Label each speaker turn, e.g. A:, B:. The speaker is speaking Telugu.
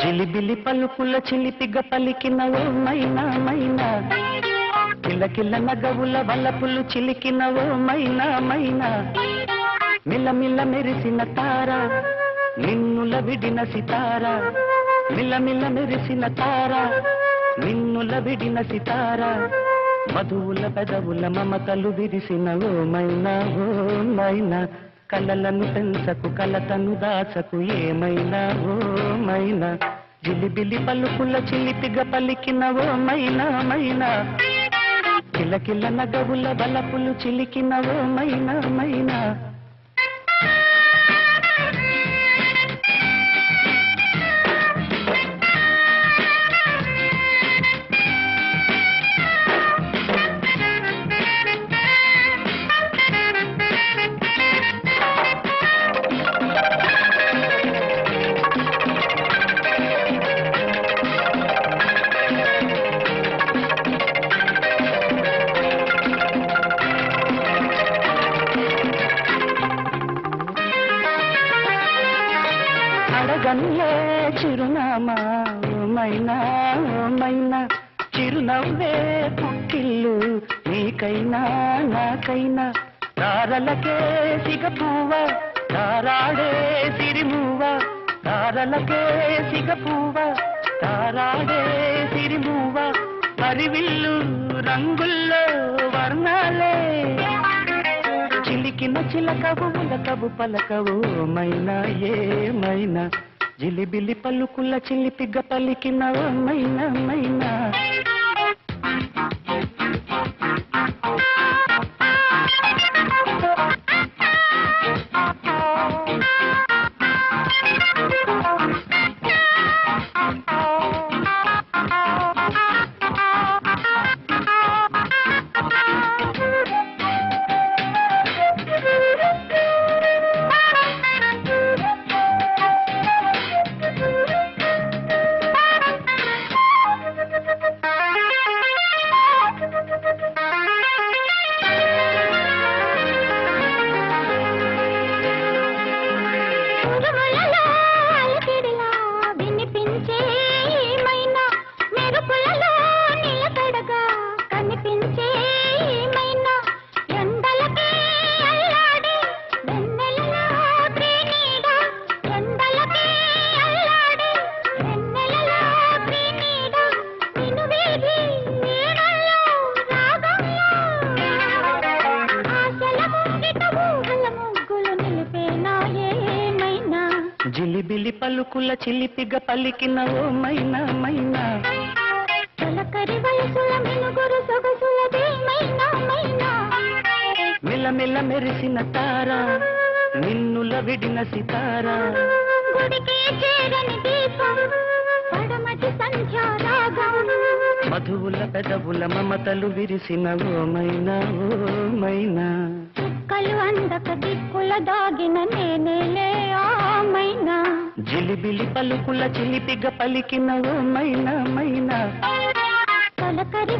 A: చిలిబిలి పలుకుల చిలిపిగ పలికినవో మైనా మైనా కిలకిల నగవుల వలపులు చిలికినవో మైనా మైనా మిలమిల మెరిసిన తార నిన్నుల విడిన సితార మిలమిల మెరిసిన తార నిన్నుల విడిన సితార మధువుల పెదవుల మమతలు విరిసినవో మైనా ఓ మైనా కలలను పెంచకు కలతను దాచకు ఏమైనా ఓ మైనా జిలిబిలి పలుకుల చిలిపిగ పలికినవో మైనా మైనా కిలకిల నగవుల బలపులు చిలికినవో మైనా మైనా అడగన్లే చిరునామా మైనా మైనా చిరునవ్వే పుట్టిల్లు నీకైనా నాకైనా తారలకే సిగపువ్వ తారాడే సిరిమువ్వ తారలకే సిగపువ్వ తారాడే సిరిమువ్వ పరివిల్లు రంగుల్లో వర్ణాలే చిలికిన చిలకవు ఉలకవు పలకవు మైనా ఏమైనా జిలిబిలి పలుకుల చిలిపిగ పలికినవో మైనా మైనా జిలిబిలి పలుకుల చిలిపిగ పలికినవో మైనా మైనా
B: తలకరి వయసుల మినుగురు సొగసులదే మైనా మైనా
A: మిలమిల మెరిసిన తార నిన్నుల విడిన సితార
B: గుడికి చేరని దీపం పడమటి సంధ్యా రాగం
A: మధువుల పెదవుల మమతలు విరిసినవో మైనా ఓ మైనా
B: చుక్కలు అందక దిక్కుల దాగిన నేనేలే ఆ మైనా
A: జిలిబిలి పలుకుల చిలిపిగ పలికినవో మైనా మైనా
B: తలకరి